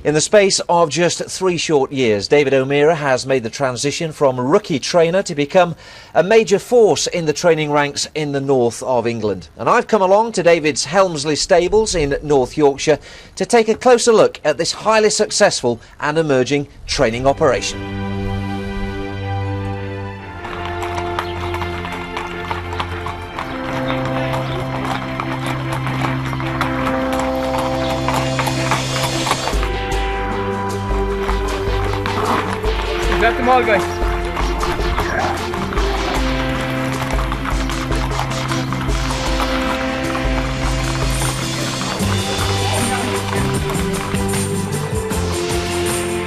In the space of just 3 short years, David O'Meara has made the transition from rookie trainer to become a major force in the training ranks in the north of England. And I've come along to David's Helmsley stables in North Yorkshire to take a closer look at this highly successful and emerging training operation. Grab them all, guys.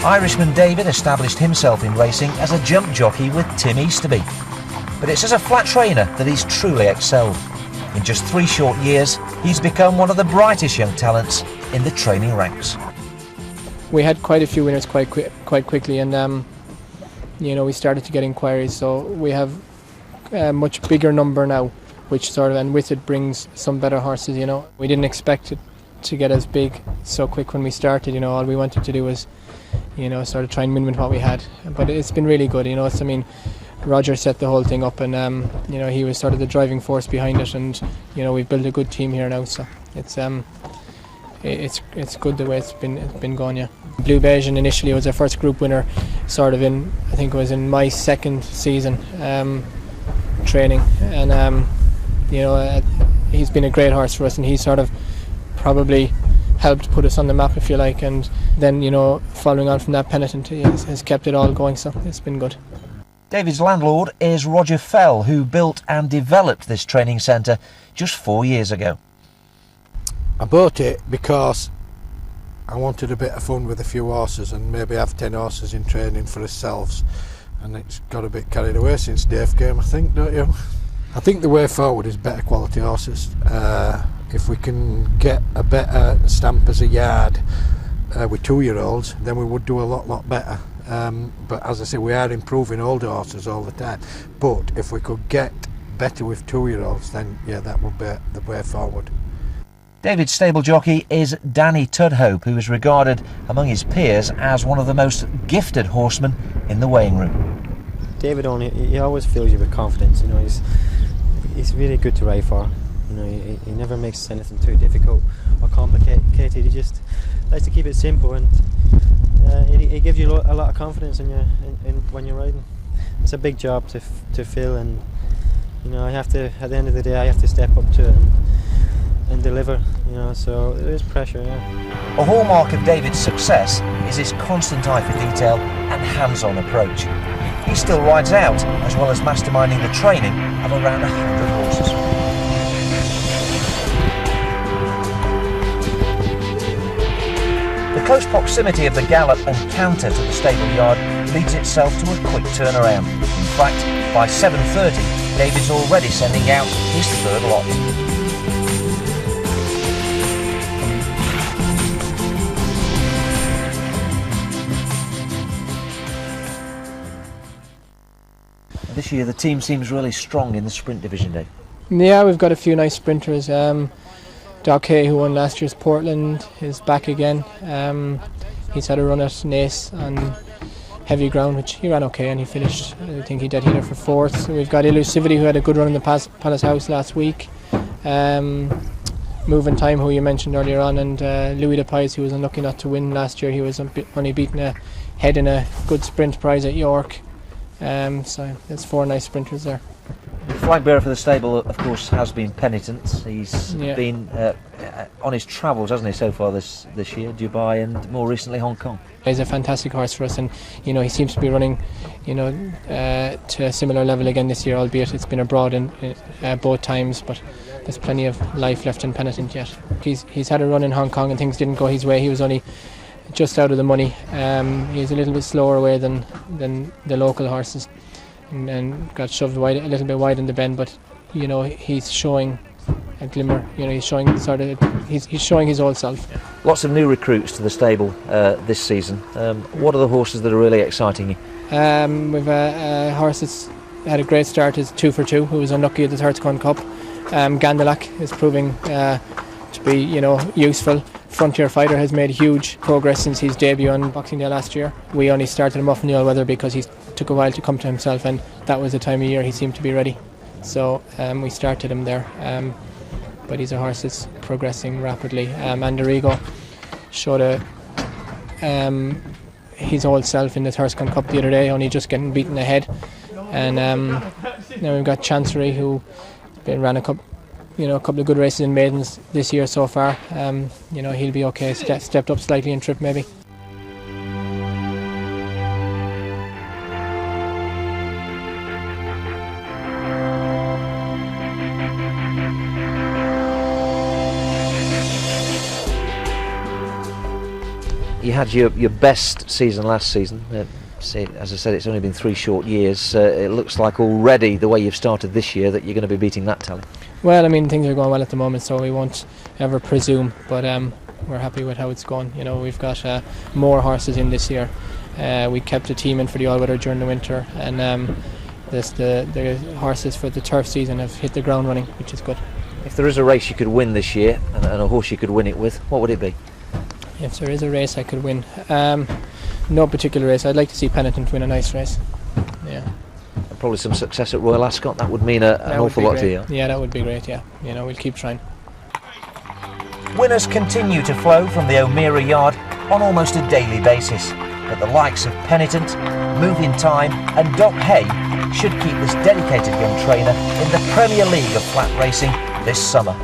Irishman David established himself in racing as a jump jockey with Tim Easterby. But it's as a flat trainer that he's truly excelled. In just 3 short years, he's become one of the brightest young talents in the training ranks. We had quite a few winners quite quickly, and we started to get inquiries, so we have a much bigger number now, which and with it brings some better horses. We didn't expect it to get as big so quick when we started. All we wanted to do was sort of try and win what we had, but it's been really good. Roger set the whole thing up, and he was sort of the driving force behind it, and we've built a good team here now, so it's good the way it's been going. Yeah, Blue Beige initially was our first group winner, I think it was in my second season training, and he's been a great horse for us, and he sort of probably helped put us on the map, if you like, and then following on from that, Penitent has kept it all going, so it's been good. David's landlord is Roger Fell, who built and developed this training centre just 4 years ago. I bought it because I wanted a bit of fun with a few horses and maybe have 10 horses in training for ourselves, and it's got a bit carried away since Dave came, I think, don't you? I think the way forward is better quality horses. If we can get a better stamp as a yard with 2-year-olds, then we would do a lot better. But as I say, we are improving older horses all the time, but if we could get better with 2-year-olds, then yeah, that would be the way forward. David's stable jockey is Danny Tudhope, who is regarded among his peers as one of the most gifted horsemen in the weighing room. David he always fills you with confidence. He's really good to ride for. He never makes anything too difficult or complicated. He just likes to keep it simple, and he gives you a lot of confidence in when you're riding. It's a big job to fill, and I have to, at the end of the day, I have to step up to it and deliver, so there is pressure, yeah. A hallmark of David's success is his constant eye for detail and hands-on approach. He still rides out, as well as masterminding the training of around 100 horses. The close proximity of the gallop and canter to the stable yard leads itself to a quick turnaround. In fact, by 7:30, David's already sending out his 3rd lot. This year the team seems really strong in the sprint division, Dave. Yeah, we've got a few nice sprinters. Doc Hay, who won last year's Portland, is back again. He's had a run at Naas on heavy ground, which he ran okay, and he finished, I think he did hit her for 4th. So we've got Elusivity, who had a good run in the Palace House last week. Moving Time, who you mentioned earlier on, and Louis de Pies, who was unlucky not to win last year. He was only beaten ahead in a good sprint prize at York. So there's 4 nice sprinters there. The flag bearer for the stable, of course, has been Penitent. He's been on his travels, hasn't he, so far this year? Dubai and more recently Hong Kong. He's a fantastic horse for us, and he seems to be running to a similar level again this year, albeit it's been abroad in both times, but there's plenty of life left in Penitent yet. He's had a run in Hong Kong and things didn't go his way. He was only just out of the money. He's a little bit slower away than the local horses, and got shoved a little bit wide in the bend, but he's showing a glimmer. He's showing he's showing his old self. Lots of new recruits to the stable this season. What are the horses that are really exciting you? We've a horse that's had a great start, is 2 for 2, who was unlucky at the Thirdscone Cup. Gandalak is proving to be useful. Frontier Fighter has made huge progress since his debut on Boxing Day last year. We only started him off in the all-weather because he took a while to come to himself, and that was the time of year he seemed to be ready. So we started him there. But he's a horse that's progressing rapidly. Andarigo showed his old self in the Thurston Cup the other day, only just getting beaten ahead. And now we've got Chancery, who ran a couple of good races in maidens this year so far. He'll be okay. Stepped up slightly in trip maybe. You had your best season last season. As I said, it's only been 3 short years. It looks like already, the way you've started this year, that you're going to be beating that tally. Well, I mean, things are going well at the moment, so we won't ever presume, but we're happy with how it's going. We've got more horses in this year. We kept a team in for the all-weather during the winter, and the horses for the turf season have hit the ground running, which is good. If there is a race you could win this year, and a horse you could win it with, what would it be? If there is a race I could win, no particular race. I'd like to see Penitent win a nice race. Yeah. And probably some success at Royal Ascot. That would mean an awful lot to you. Yeah, that would be great. Yeah, we'll keep trying. Winners continue to flow from the O'Meara yard on almost a daily basis, but the likes of Penitent, Move in Time and Doc Hay should keep this dedicated young trainer in the Premier League of flat racing this summer.